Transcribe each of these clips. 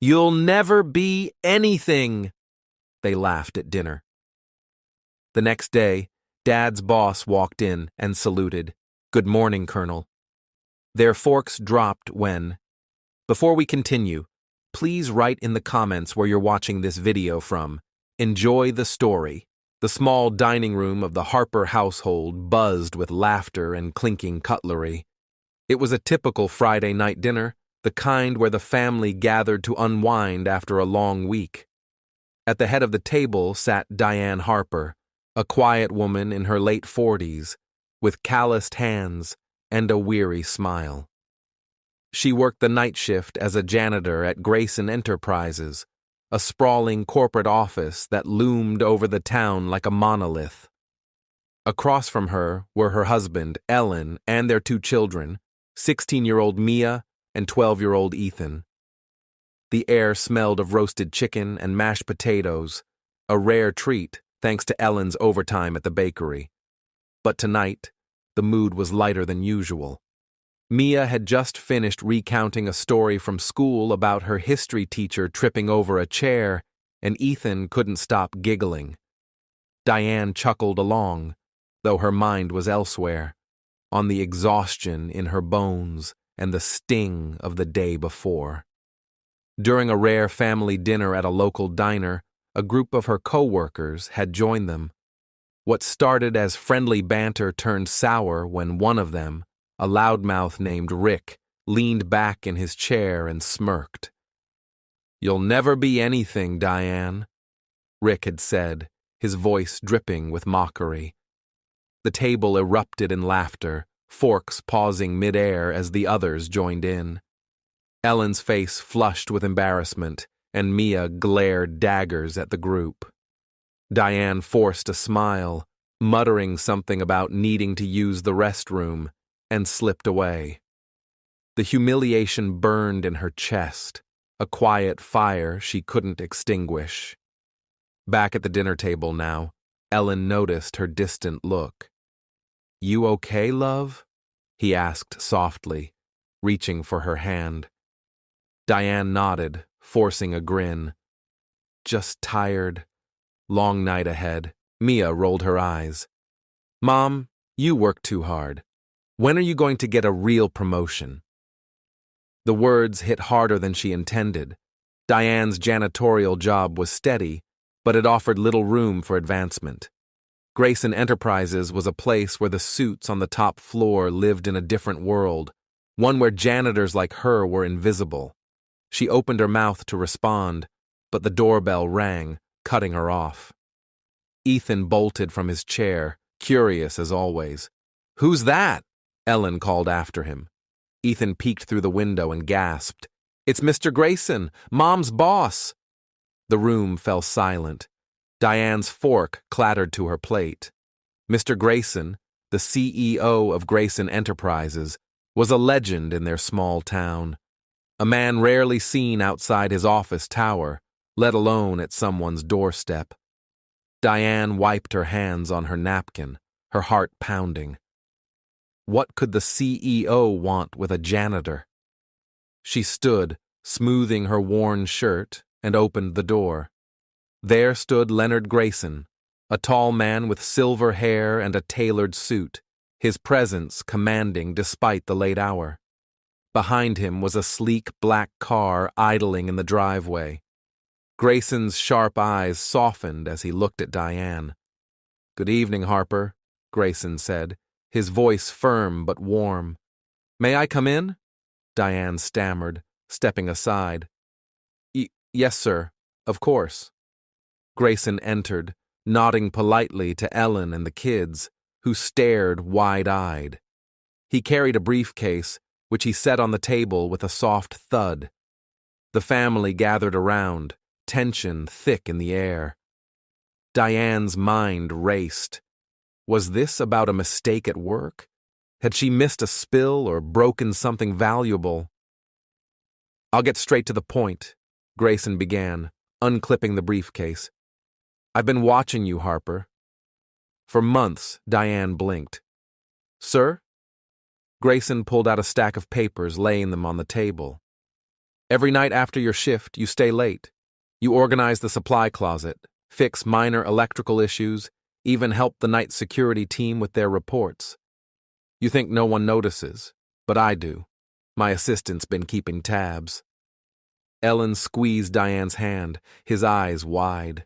You'll never be anything, they laughed at dinner. The next day, Dad's boss walked in and saluted. Good morning, Colonel. Their forks dropped when, before we continue, please write in the comments where you're watching this video from. Enjoy the story. The small dining room of the Harper household buzzed with laughter and clinking cutlery. It was a typical Friday night dinner, the kind where the family gathered to unwind after a long week. At the head of the table sat Diane Harper, a quiet woman in her late 40s, with calloused hands and a weary smile. She worked the night shift as a janitor at Grayson Enterprises, a sprawling corporate office that loomed over the town like a monolith. Across from her were her husband, Ellen, and their two children, 16-year-old Mia and 12-year-old Ethan. The air smelled of roasted chicken and mashed potatoes, a rare treat thanks to Ellen's overtime at the bakery. But tonight, the mood was lighter than usual. Mia had just finished recounting a story from school about her history teacher tripping over a chair, and Ethan couldn't stop giggling. Diane chuckled along, though her mind was elsewhere, on the exhaustion in her bones and the sting of the day before. During a rare family dinner at a local diner, a group of her co-workers had joined them. What started as friendly banter turned sour when one of them, a loudmouth named Rick, leaned back in his chair and smirked. "You'll never be anything, Diane," Rick had said, his voice dripping with mockery. The table erupted in laughter, forks pausing mid-air as the others joined in. Ellen's face flushed with embarrassment, and Mia glared daggers at the group. Diane forced a smile, muttering something about needing to use the restroom, and slipped away. The humiliation burned in her chest, a quiet fire she couldn't extinguish. Back at the dinner table now, Ellen noticed her distant look. "You okay, love?" he asked softly, reaching for her hand. Diane nodded, forcing a grin. "Just tired. Long night ahead." Mia rolled her eyes. "Mom, you work too hard. When are you going to get a real promotion?" The words hit harder than she intended. Diane's janitorial job was steady, but it offered little room for advancement. Grayson Enterprises was a place where the suits on the top floor lived in a different world, one where janitors like her were invisible. She opened her mouth to respond, but the doorbell rang, cutting her off. Ethan bolted from his chair, curious as always. "Who's that?" Ellen called after him. Ethan peeked through the window and gasped, "It's Mr. Grayson, Mom's boss!" The room fell silent. Diane's fork clattered to her plate. Mr. Grayson, the CEO of Grayson Enterprises, was a legend in their small town. A man rarely seen outside his office tower, let alone at someone's doorstep. Diane wiped her hands on her napkin, her heart pounding. What could the CEO want with a janitor? She stood, smoothing her worn shirt, and opened the door. There stood Leonard Grayson, a tall man with silver hair and a tailored suit, his presence commanding despite the late hour. Behind him was a sleek black car idling in the driveway. Grayson's sharp eyes softened as he looked at Diane. "Good evening, Harper," Grayson said, his voice firm but warm. "May I come in?" Diane stammered, stepping aside. Yes, sir. Of course." Grayson entered, nodding politely to Ellen and the kids, who stared wide-eyed. He carried a briefcase, which he set on the table with a soft thud. The family gathered around, tension thick in the air. Diane's mind raced. Was this about a mistake at work? Had she missed a spill or broken something valuable? "I'll get straight to the point," Grayson began, unclipping the briefcase. "I've been watching you, Harper." For months, Diane blinked. "Sir?" Grayson pulled out a stack of papers, laying them on the table. Every night after your shift, you stay late. You organize the supply closet, fix minor electrical issues, even help the night security team with their reports. You think no one notices, but I do. My assistant's been keeping tabs. Ellen squeezed Diane's hand, his eyes wide.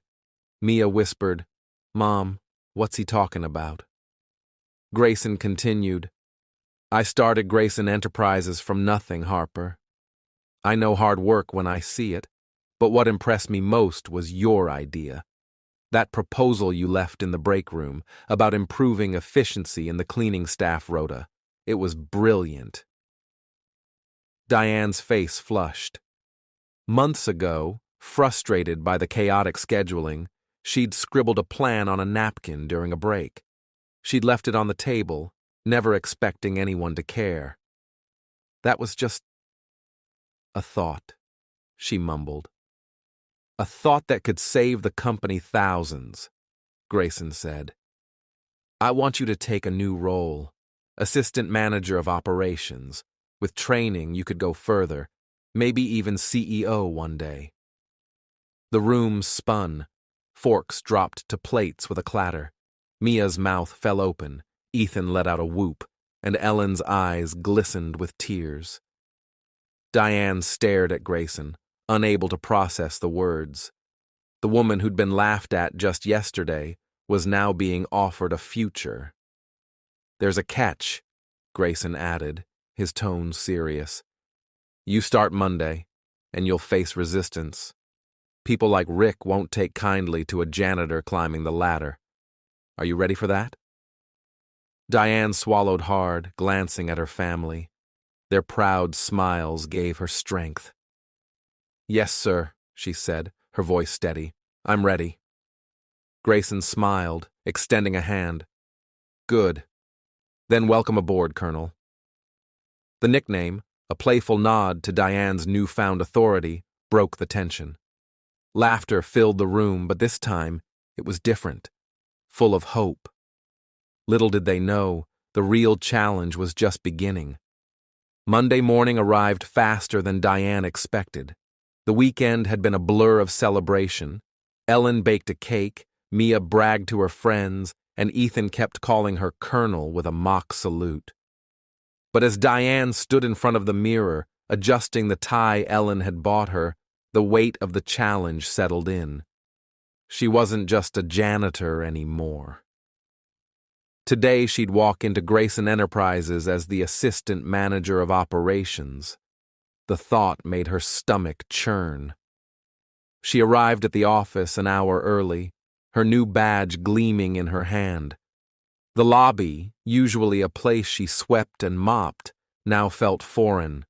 Mia whispered, "Mom, what's he talking about?" Grayson continued, "I started Grayson Enterprises from nothing, Harper. I know hard work when I see it, but what impressed me most was your idea. That proposal you left in the break room about improving efficiency in the cleaning staff rota. It was brilliant." Diane's face flushed. Months ago, frustrated by the chaotic scheduling, she'd scribbled a plan on a napkin during a break. She'd left it on the table, never expecting anyone to care. "That was just a thought," she mumbled. "A thought that could save the company thousands," Grayson said. "I want you to take a new role, assistant manager of operations. With training, you could go further, maybe even CEO one day." The room spun. Forks dropped to plates with a clatter. Mia's mouth fell open, Ethan let out a whoop, and Ellen's eyes glistened with tears. Diane stared at Grayson, unable to process the words. The woman who'd been laughed at just yesterday was now being offered a future. "There's a catch," Grayson added, his tone serious. "You start Monday, and you'll face resistance. People like Rick won't take kindly to a janitor climbing the ladder. Are you ready for that?" Diane swallowed hard, glancing at her family. Their proud smiles gave her strength. "Yes, sir," she said, her voice steady. "I'm ready." Grayson smiled, extending a hand. "Good. Then welcome aboard, Colonel." The nickname, a playful nod to Diane's newfound authority, broke the tension. Laughter filled the room, but this time it was different, full of hope. Little did they know, the real challenge was just beginning. Monday morning arrived faster than Diane expected. The weekend had been a blur of celebration. Ellen baked a cake, Mia bragged to her friends, and Ethan kept calling her Colonel with a mock salute. But as Diane stood in front of the mirror, adjusting the tie Ellen had bought her, the weight of the challenge settled in. She wasn't just a janitor anymore. Today she'd walk into Grayson Enterprises as the assistant manager of operations. The thought made her stomach churn. She arrived at the office an hour early, her new badge gleaming in her hand. The lobby, usually a place she swept and mopped, now felt foreign.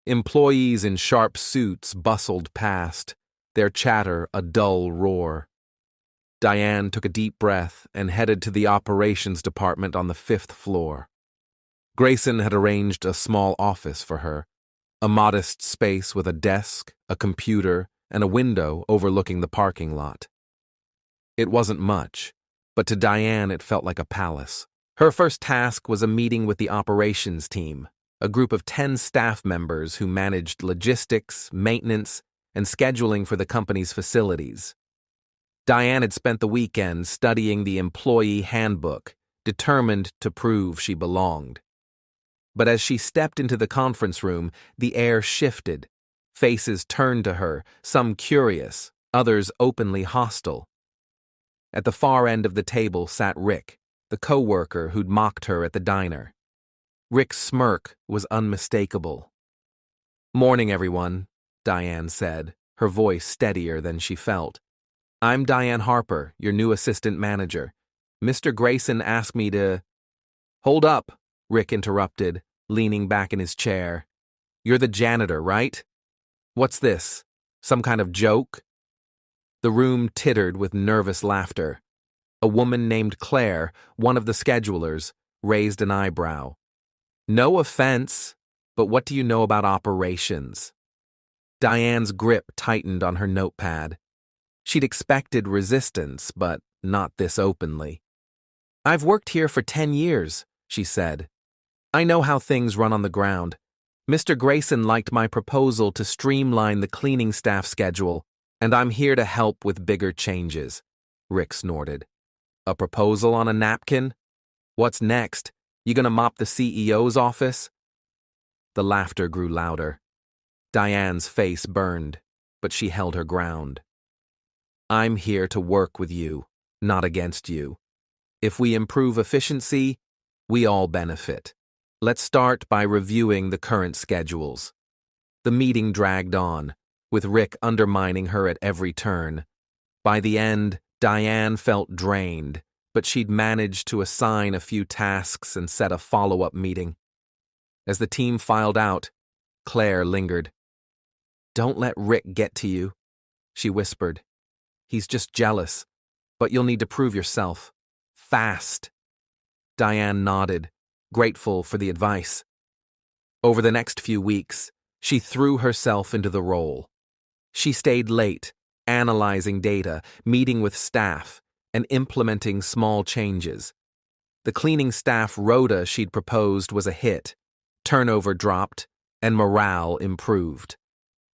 Employees in sharp suits bustled past, their chatter a dull roar. Diane took a deep breath and headed to the operations department on the 5th floor. Grayson had arranged a small office for her, a modest space with a desk, a computer, and a window overlooking the parking lot. It wasn't much, but to Diane it felt like a palace. Her first task was a meeting with the operations team, a group of 10 staff members who managed logistics, maintenance, and scheduling for the company's facilities. Diane had spent the weekend studying the employee handbook, determined to prove she belonged. But as she stepped into the conference room, the air shifted. Faces turned to her, some curious, others openly hostile. At the far end of the table sat Rick, the co-worker who'd mocked her at the diner. Rick's smirk was unmistakable. "Morning, everyone," Diane said, her voice steadier than she felt. "I'm Diane Harper, your new assistant manager. Mr. Grayson asked me to—" "Hold up," Rick interrupted, leaning back in his chair. "You're the janitor, right? What's this? Some kind of joke?" The room tittered with nervous laughter. A woman named Claire, one of the schedulers, raised an eyebrow. "No offense, but what do you know about operations?" Diane's grip tightened on her notepad. She'd expected resistance, but not this openly. "I've worked here for 10 years, she said. "I know how things run on the ground. Mr. Grayson liked my proposal to streamline the cleaning staff schedule, and I'm here to help with bigger changes, Rick snorted. A proposal on a napkin? What's next? You gonna mop the CEO's office? The laughter grew louder. Diane's face burned, but she held her ground. I'm here to work with you, not against you. If we improve efficiency, we all benefit. Let's start by reviewing the current schedules. The meeting dragged on, with Rick undermining her at every turn. By the end, Diane felt drained, but she'd managed to assign a few tasks and set a follow-up meeting. As the team filed out, Claire lingered. "Don't let Rick get to you," she whispered. "He's just jealous, but you'll need to prove yourself. Fast." Diane nodded, grateful for the advice. Over the next few weeks, she threw herself into the role. She stayed late, analyzing data, meeting with staff, and implementing small changes. The cleaning staff rota she'd proposed was a hit. Turnover dropped, and morale improved.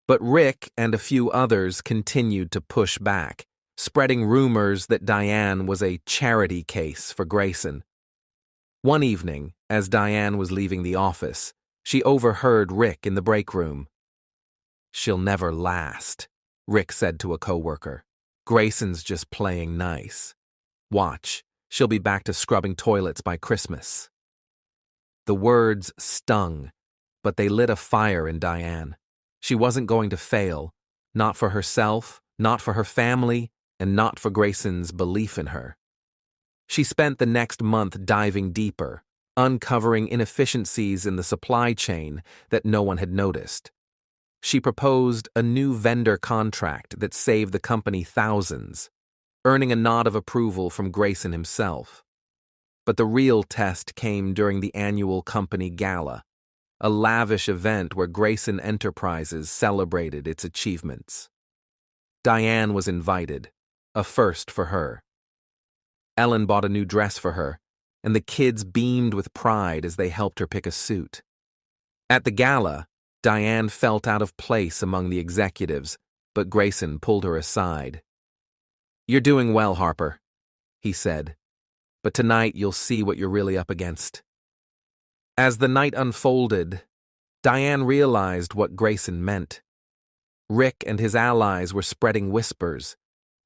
But Rick and a few others continued to push back, spreading rumors that Diane was a charity case for Grayson. One evening, as Diane was leaving the office, she overheard Rick in the break room. "She'll never last," Rick said to a coworker. "Grayson's just playing nice. Watch, she'll be back to scrubbing toilets by Christmas." The words stung, but they lit a fire in Diane. She wasn't going to fail, not for herself, not for her family, and not for Grayson's belief in her. She spent the next month diving deeper, uncovering inefficiencies in the supply chain that no one had noticed. She proposed a new vendor contract that saved the company thousands, earning a nod of approval from Grayson himself. But the real test came during the annual company gala, a lavish event where Grayson Enterprises celebrated its achievements. Diane was invited, a first for her. Ellen bought a new dress for her, and the kids beamed with pride as they helped her pick a suit. At the gala, Diane felt out of place among the executives, but Grayson pulled her aside. "You're doing well, Harper," he said, "but tonight you'll see what you're really up against." As the night unfolded, Diane realized what Grayson meant. Rick and his allies were spreading whispers,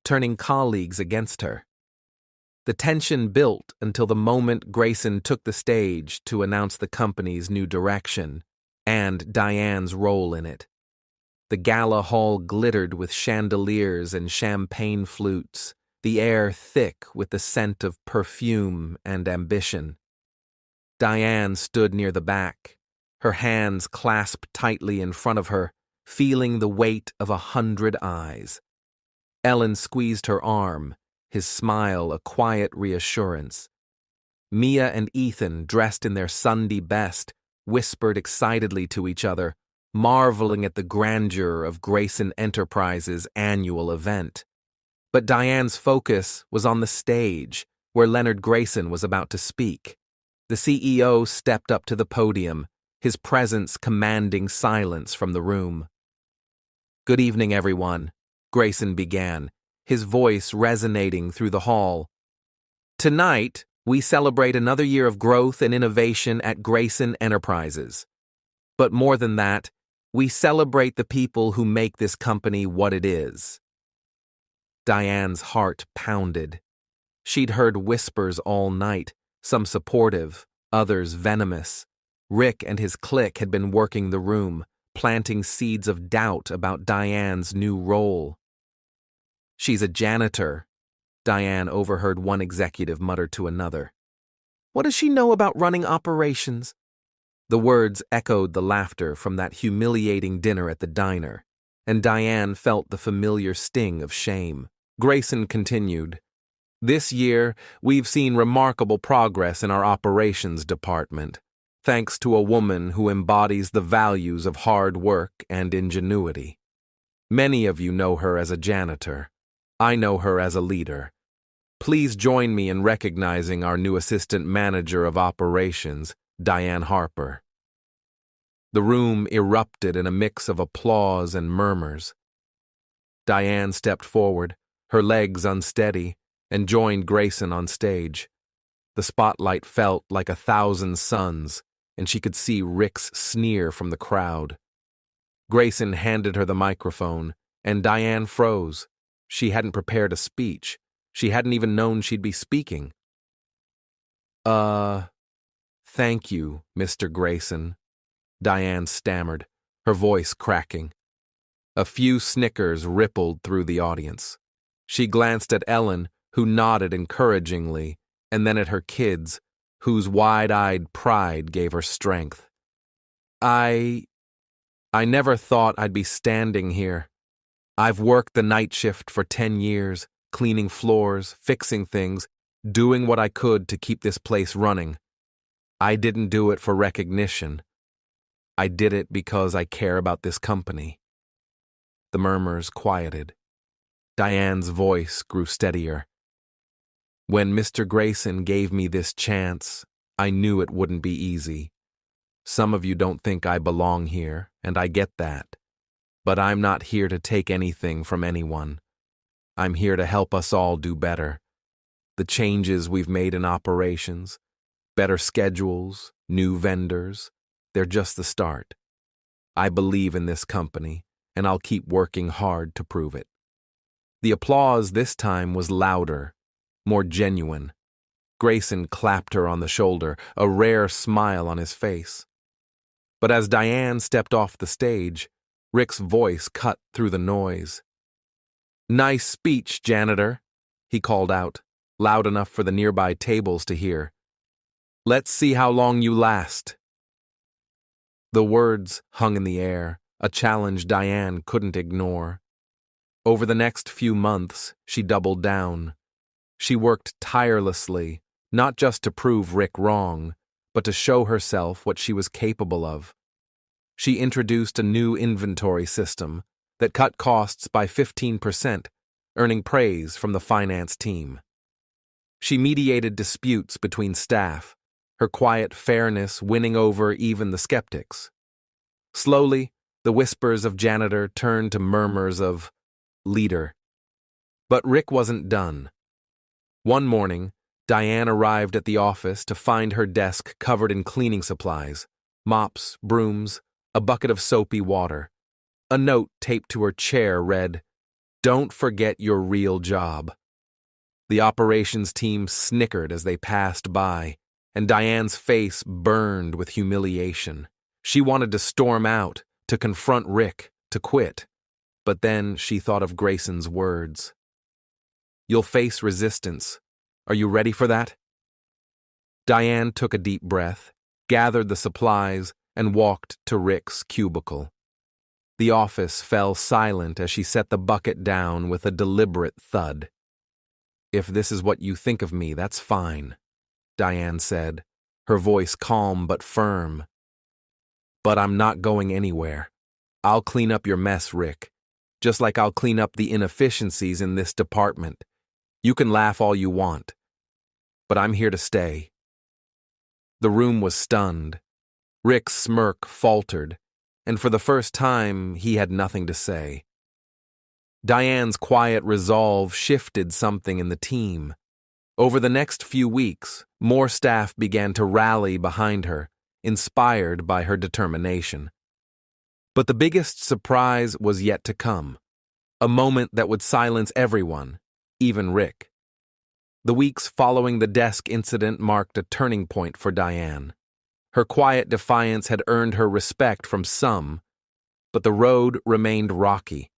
turning colleagues against her. The tension built until the moment Grayson took the stage to announce the company's new direction and Diane's role in it. The gala hall glittered with chandeliers and champagne flutes, the air thick with the scent of perfume and ambition. Diane stood near the back, her hands clasped tightly in front of her, feeling the weight of 100 eyes. Ellen squeezed her arm, his smile a quiet reassurance. Mia and Ethan, dressed in their Sunday best, whispered excitedly to each other, marveling at the grandeur of Grayson Enterprises' annual event. But Diane's focus was on the stage, where Leonard Grayson was about to speak. The CEO stepped up to the podium, his presence commanding silence from the room. "Good evening, everyone," Grayson began, his voice resonating through the hall. "Tonight, we celebrate another year of growth and innovation at Grayson Enterprises. But more than that, we celebrate the people who make this company what it is." Diane's heart pounded. She'd heard whispers all night, some supportive, others venomous. Rick and his clique had been working the room, planting seeds of doubt about Diane's new role. "She's a janitor," Diane overheard one executive mutter to another. "What does she know about running operations?" The words echoed the laughter from that humiliating dinner at the diner, and Diane felt the familiar sting of shame. Grayson continued, "This year, we've seen remarkable progress in our operations department, thanks to a woman who embodies the values of hard work and ingenuity. Many of you know her as a janitor. I know her as a leader. Please join me in recognizing our new assistant manager of operations, Diane Harper." The room erupted in a mix of applause and murmurs. Diane stepped forward, her legs unsteady, and joined Grayson on stage. The spotlight felt like 1,000 suns, and she could see Rick's sneer from the crowd. Grayson handed her the microphone, and Diane froze. She hadn't prepared a speech. She hadn't even known she'd be speaking. Thank you, Mr. Grayson," Diane stammered, her voice cracking. A few snickers rippled through the audience. She glanced at Ellen, who nodded encouragingly, and then at her kids, whose wide-eyed pride gave her strength. I never thought I'd be standing here. I've worked the night shift for 10 years, cleaning floors, fixing things, doing what I could to keep this place running. I didn't do it for recognition. I did it because I care about this company." The murmurs quieted. Diane's voice grew steadier. "When Mr. Grayson gave me this chance, I knew it wouldn't be easy. Some of you don't think I belong here, and I get that. But I'm not here to take anything from anyone. I'm here to help us all do better. The changes we've made in operations, better schedules, new vendors, they're just the start. I believe in this company, and I'll keep working hard to prove it." The applause this time was louder, more genuine. Grayson clapped her on the shoulder, a rare smile on his face. But as Diane stepped off the stage, Rick's voice cut through the noise. "Nice speech, Janitor," he called out, loud enough for the nearby tables to hear. "Let's see how long you last." The words hung in the air, a challenge Diane couldn't ignore. Over the next few months, she doubled down. She worked tirelessly, not just to prove Rick wrong, but to show herself what she was capable of. She introduced a new inventory system that cut costs by 15%, earning praise from the finance team. She mediated disputes between staff, her quiet fairness winning over even the skeptics. Slowly, the whispers of Janitor turned to murmurs of leader. But Rick wasn't done. One morning, Diane arrived at the office to find her desk covered in cleaning supplies, mops, brooms, a bucket of soapy water. A note taped to her chair read, "Don't forget your real job." The operations team snickered as they passed by, and Diane's face burned with humiliation. She wanted to storm out, to confront Rick, to quit. But then she thought of Grayson's words. "You'll face resistance. Are you ready for that?" Diane took a deep breath, gathered the supplies, and walked to Rick's cubicle. The office fell silent as she set the bucket down with a deliberate thud. "If this is what you think of me, that's fine," Diane said, her voice calm but firm. "But I'm not going anywhere. I'll clean up your mess, Rick, just like I'll clean up the inefficiencies in this department. You can laugh all you want, but I'm here to stay." The room was stunned. Rick's smirk faltered, and for the first time, he had nothing to say. Diane's quiet resolve shifted something in the team. Over the next few weeks, more staff began to rally behind her, inspired by her determination. But the biggest surprise was yet to come, a moment that would silence everyone, even Rick. The weeks following the desk incident marked a turning point for Diane. Her quiet defiance had earned her respect from some, but the road remained rocky.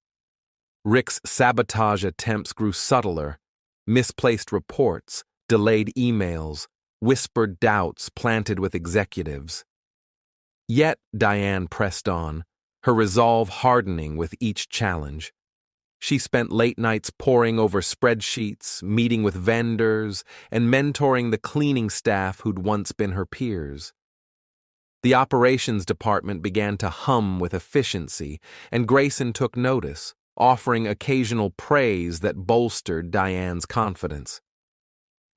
Rick's sabotage attempts grew subtler, misplaced reports, delayed emails, whispered doubts planted with executives. Yet Diane pressed on, her resolve hardening with each challenge. She spent late nights poring over spreadsheets, meeting with vendors, and mentoring the cleaning staff who'd once been her peers. The operations department began to hum with efficiency, and Grayson took notice, offering occasional praise that bolstered Diane's confidence.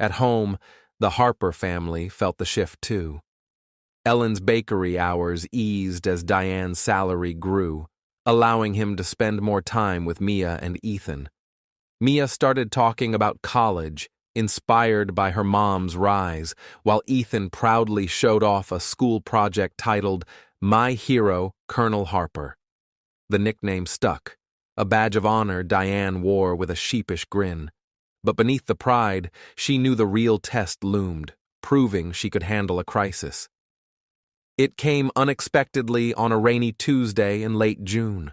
At home, the Harper family felt the shift too. Ellen's bakery hours eased as Diane's salary grew, allowing him to spend more time with Mia and Ethan. Mia started talking about college, inspired by her mom's rise, while Ethan proudly showed off a school project titled My Hero, Colonel Harper. The nickname stuck, a badge of honor Diane wore with a sheepish grin. But beneath the pride, she knew the real test loomed, proving she could handle a crisis. It came unexpectedly on a rainy Tuesday in late June.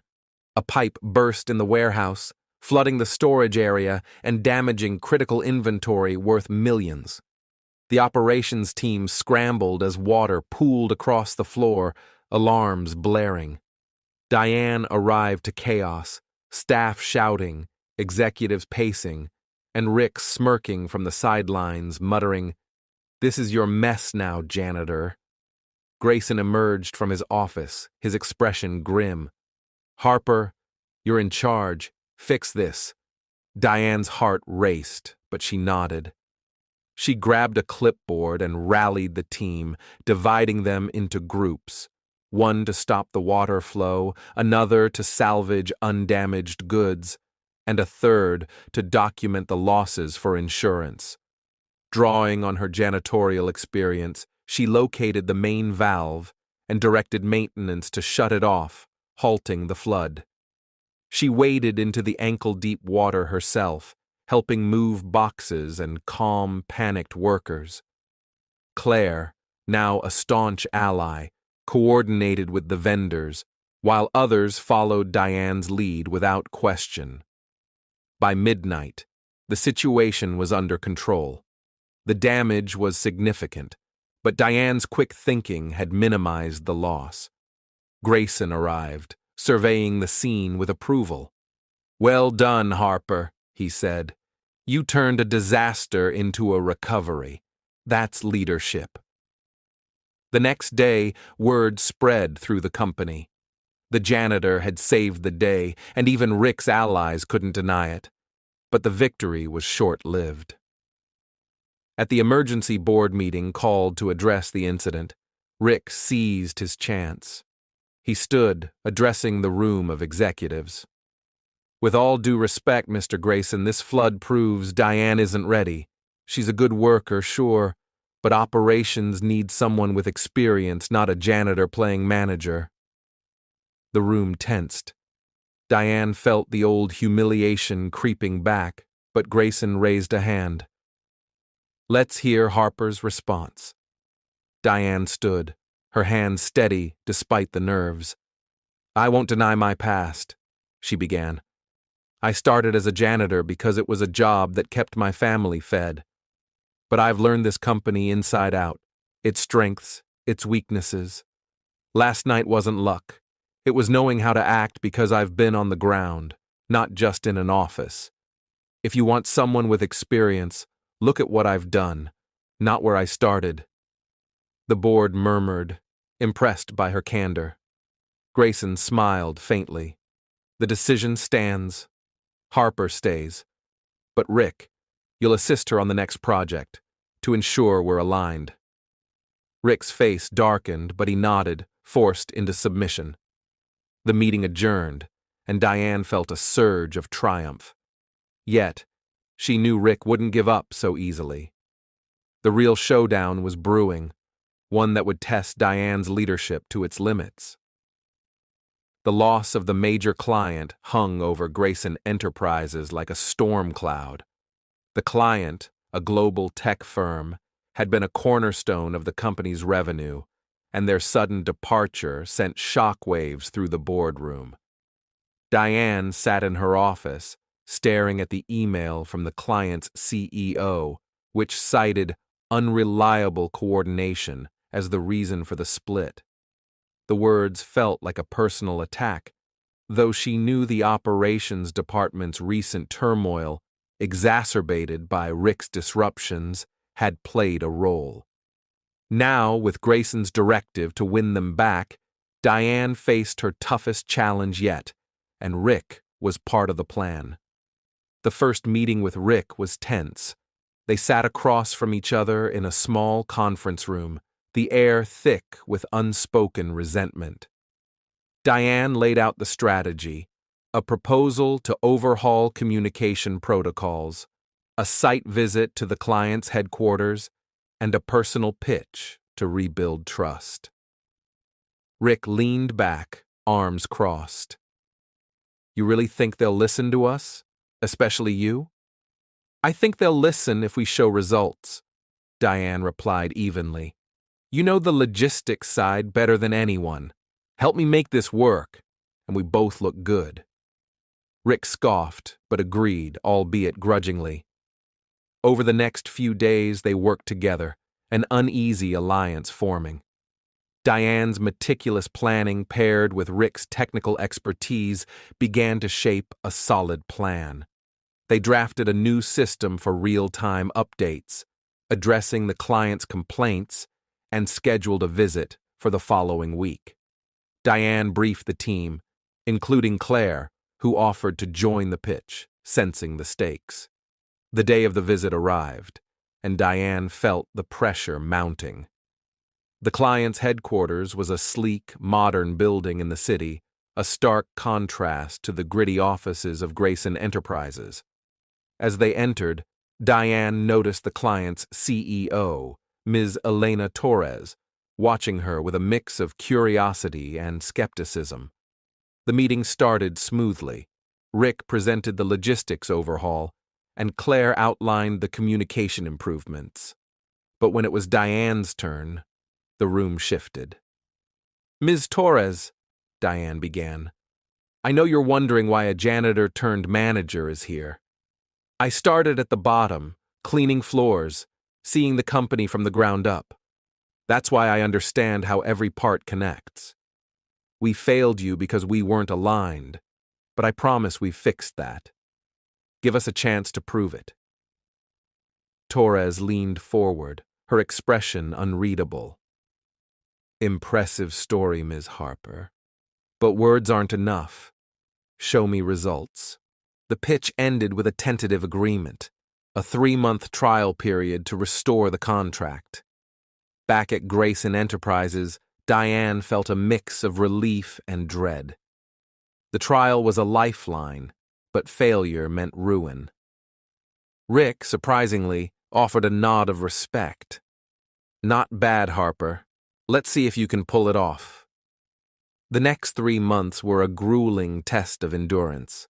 A pipe burst in the warehouse, flooding the storage area and damaging critical inventory worth millions. The operations team scrambled as water pooled across the floor, alarms blaring. Diane arrived to chaos, staff shouting, executives pacing, and Rick smirking from the sidelines, muttering, "This is your mess now, janitor." Grayson emerged from his office, his expression grim. "Harper, you're in charge. Fix this." Diane's heart raced, but she nodded. She grabbed a clipboard and rallied the team, dividing them into groups. One to stop the water flow, another to salvage undamaged goods, and a third to document the losses for insurance. Drawing on her janitorial experience, she located the main valve and directed maintenance to shut it off, halting the flood. She waded into the ankle-deep water herself, helping move boxes and calm panicked workers. Claire, now a staunch ally, coordinated with the vendors, while others followed Diane's lead without question. By midnight, the situation was under control. The damage was significant, but Diane's quick thinking had minimized the loss. Grayson arrived, surveying the scene with approval. "Well done, Harper," he said. "You turned a disaster into a recovery. That's leadership." The next day, word spread through the company. The janitor had saved the day, and even Rick's allies couldn't deny it. But the victory was short-lived. At the emergency board meeting called to address the incident, Rick seized his chance. He stood, addressing the room of executives. "With all due respect, Mr. Grayson, this flood proves Diane isn't ready. She's a good worker, sure, but operations need someone with experience, not a janitor playing manager." The room tensed. Diane felt the old humiliation creeping back, but Grayson raised a hand. "Let's hear Harper's response." Diane stood, her hand steady despite the nerves. "I won't deny my past," she began. "I started as a janitor because it was a job that kept my family fed. But I've learned this company inside out, its strengths, its weaknesses. Last night wasn't luck. It was knowing how to act because I've been on the ground, not just in an office. If you want someone with experience, look at what I've done, not where I started." The board murmured, impressed by her candor. Grayson smiled faintly. "The decision stands. Harper stays. But Rick, you'll assist her on the next project, to ensure we're aligned." Rick's face darkened, but he nodded, forced into submission. The meeting adjourned, and Diane felt a surge of triumph. Yet, she knew Rick wouldn't give up so easily. The real showdown was brewing, one that would test Diane's leadership to its limits. The loss of the major client hung over Grayson Enterprises like a storm cloud. The client, a global tech firm, had been a cornerstone of the company's revenue, and their sudden departure sent shockwaves through the boardroom. Diane sat in her office, staring at the email from the client's CEO, which cited unreliable coordination as the reason for the split. The words felt like a personal attack, though she knew the operations department's recent turmoil, exacerbated by Rick's disruptions, had played a role. Now, with Grayson's directive to win them back, Diane faced her toughest challenge yet, and Rick was part of the plan. The first meeting with Rick was tense. They sat across from each other in a small conference room, the air thick with unspoken resentment. Diane laid out the strategy, a proposal to overhaul communication protocols, a site visit to the client's headquarters, and a personal pitch to rebuild trust. Rick leaned back, arms crossed. You really think they'll listen to us? Especially you? I think they'll listen if we show results, Diane replied evenly. You know the logistics side better than anyone. Help me make this work, and we both look good. Rick scoffed, but agreed, albeit grudgingly. Over the next few days, they worked together, an uneasy alliance forming. Diane's meticulous planning paired with Rick's technical expertise began to shape a solid plan. They drafted a new system for real-time updates, addressing the client's complaints, and scheduled a visit for the following week. Diane briefed the team, including Claire, who offered to join the pitch, sensing the stakes. The day of the visit arrived, and Diane felt the pressure mounting. The client's headquarters was a sleek, modern building in the city, a stark contrast to the gritty offices of Grayson Enterprises. As they entered, Diane noticed the client's CEO, Ms. Elena Torres, watching her with a mix of curiosity and skepticism. The meeting started smoothly. Rick presented the logistics overhaul, and Claire outlined the communication improvements. But when it was Diane's turn, the room shifted. Ms. Torres, Diane began, I know you're wondering why a janitor turned manager is here. I started at the bottom, cleaning floors, seeing the company from the ground up. That's why I understand how every part connects. We failed you because we weren't aligned, but I promise we've fixed that. Give us a chance to prove it. Torres leaned forward, her expression unreadable. Impressive story, Ms. Harper. But words aren't enough. Show me results. The pitch ended with a tentative agreement, a 3-month trial period to restore the contract. Back at Grayson Enterprises, Diane felt a mix of relief and dread. The trial was a lifeline, but failure meant ruin. Rick, surprisingly, offered a nod of respect. Not bad, Harper. Let's see if you can pull it off. The next 3 months were a grueling test of endurance.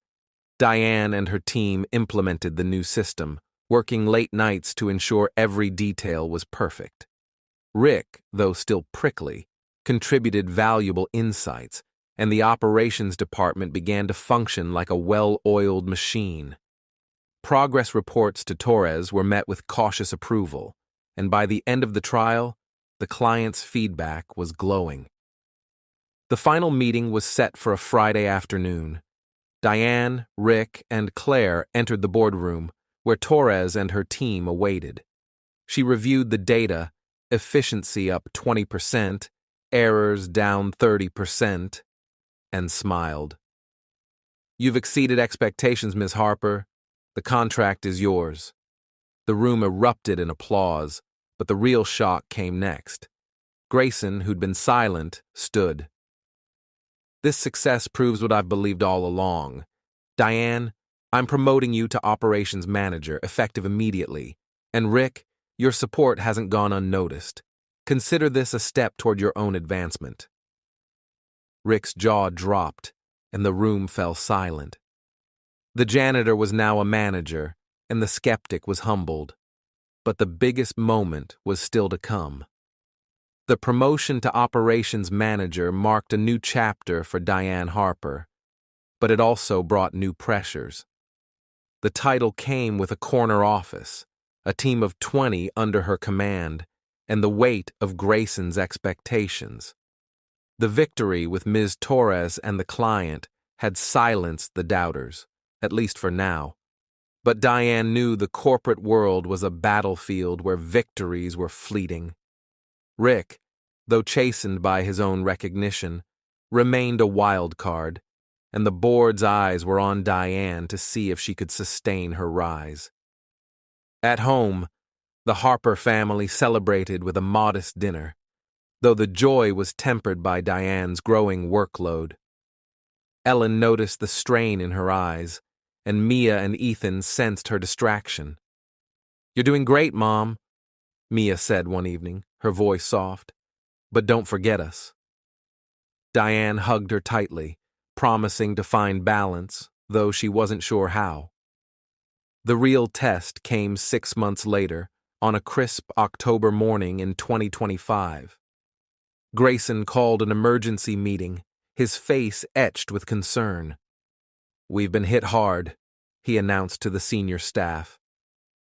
Diane and her team implemented the new system, working late nights to ensure every detail was perfect. Rick, though still prickly, contributed valuable insights, and the operations department began to function like a well-oiled machine. Progress reports to Torres were met with cautious approval, and by the end of the trial, the client's feedback was glowing. The final meeting was set for a Friday afternoon. Diane, Rick, and Claire entered the boardroom, where Torres and her team awaited. She reviewed the data, efficiency up 20%, errors down 30%, and smiled. You've exceeded expectations, Ms. Harper. The contract is yours. The room erupted in applause, but the real shock came next. Grayson, who'd been silent, stood. This success proves what I've believed all along. Diane, I'm promoting you to operations manager, effective immediately. And Rick, your support hasn't gone unnoticed. Consider this a step toward your own advancement. Rick's jaw dropped, and the room fell silent. The janitor was now a manager, and the skeptic was humbled. But the biggest moment was still to come. The promotion to operations manager marked a new chapter for Diane Harper, but it also brought new pressures. The title came with a corner office, a team of 20 under her command, and the weight of Grayson's expectations. The victory with Ms. Torres and the client had silenced the doubters, at least for now. But Diane knew the corporate world was a battlefield where victories were fleeting. Rick, though chastened by his own recognition, remained a wild card, and the board's eyes were on Diane to see if she could sustain her rise. At home, the Harper family celebrated with a modest dinner, though the joy was tempered by Diane's growing workload. Ellen noticed the strain in her eyes, and Mia and Ethan sensed her distraction. "You're doing great, Mom," Mia said one evening, her voice soft. "But don't forget us." Diane hugged her tightly, promising to find balance, though she wasn't sure how. The real test came 6 months later, on a crisp October morning in 2025. Grayson called an emergency meeting, his face etched with concern. "We've been hit hard," he announced to the senior staff.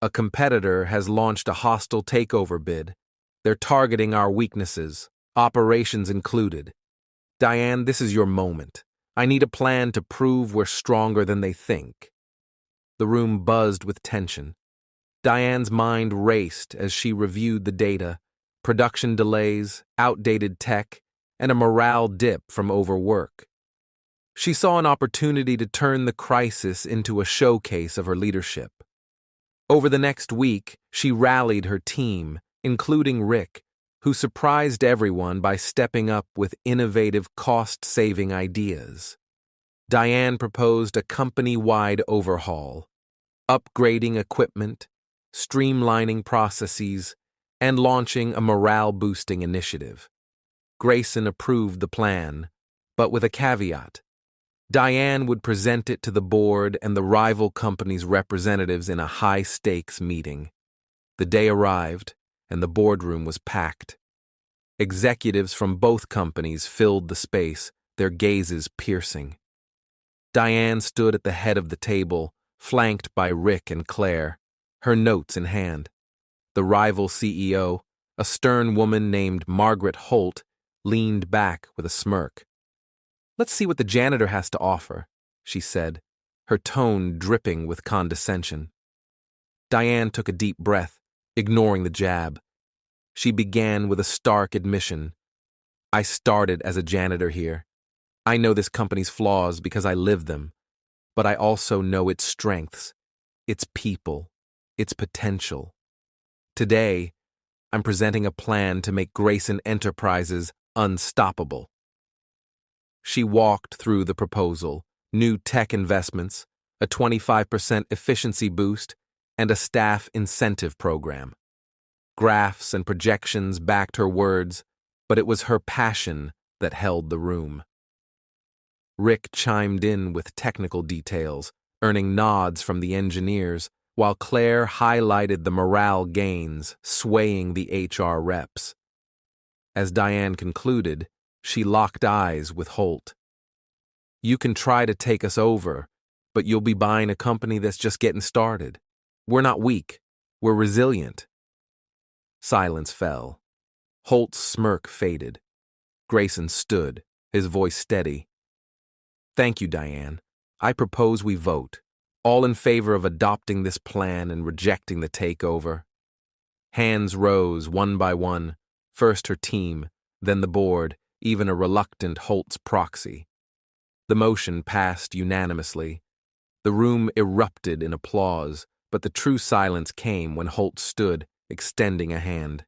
"A competitor has launched a hostile takeover bid. They're targeting our weaknesses, operations included. Diane, this is your moment. I need a plan to prove we're stronger than they think." The room buzzed with tension. Diane's mind raced as she reviewed the data: production delays, outdated tech, and a morale dip from overwork. She saw an opportunity to turn the crisis into a showcase of her leadership. Over the next week, she rallied her team, including Rick, who surprised everyone by stepping up with innovative, cost-saving ideas. Diane proposed a company-wide overhaul, upgrading equipment, streamlining processes, and launching a morale-boosting initiative. Grayson approved the plan, but with a caveat. Diane would present it to the board and the rival company's representatives in a high-stakes meeting. The day arrived, and the boardroom was packed. Executives from both companies filled the space, their gazes piercing. Diane stood at the head of the table, flanked by Rick and Claire, her notes in hand. The rival CEO, a stern woman named Margaret Holt, leaned back with a smirk. "Let's see what the janitor has to offer," she said, her tone dripping with condescension. Diane took a deep breath, ignoring the jab. She began with a stark admission. "I started as a janitor here. I know this company's flaws because I live them, but I also know its strengths, its people, its potential. Today, I'm presenting a plan to make Grayson Enterprises unstoppable." She walked through the proposal: new tech investments, a 25% efficiency boost, and a staff incentive program. Graphs and projections backed her words, but it was her passion that held the room. Rick chimed in with technical details, earning nods from the engineers, while Claire highlighted the morale gains, swaying the HR reps. As Diane concluded, she locked eyes with Holt. "You can try to take us over, but you'll be buying a company that's just getting started. We're not weak. We're resilient." Silence fell. Holt's smirk faded. Grayson stood, his voice steady. "Thank you, Diane. I propose we vote. All in favor of adopting this plan and rejecting the takeover." Hands rose one by one, first her team, then the board, even a reluctant Holt's proxy. The motion passed unanimously. The room erupted in applause, but the true silence came when Holt stood, extending a hand.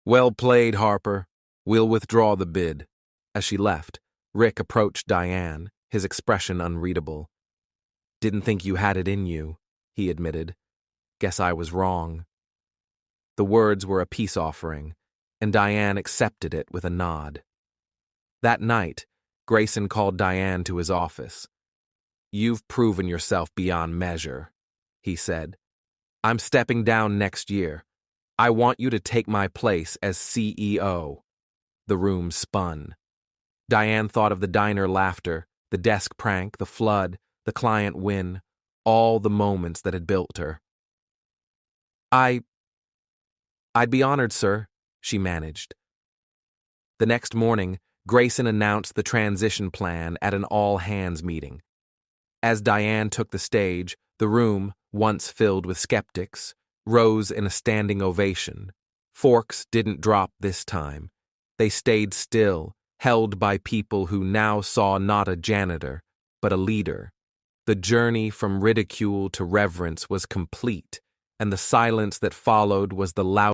"Well played, Harper. We'll withdraw the bid." As she left, Rick approached Diane, his expression unreadable. "Didn't think you had it in you," he admitted. "Guess I was wrong." The words were a peace offering, and Diane accepted it with a nod. That night, Grayson called Diane to his office. "You've proven yourself beyond measure," he said. "I'm stepping down next year. I want you to take my place as CEO." The room spun. Diane thought of the diner laughter, the desk prank, the flood, the client win, all the moments that had built her. I'd be honored, sir," she managed. The next morning, Grayson announced the transition plan at an all-hands meeting. As Diane took the stage, the room, once filled with skeptics, rose in a standing ovation. Forks didn't drop this time. They stayed still, held by people who now saw not a janitor, but a leader. The journey from ridicule to reverence was complete, and the silence that followed was the loudest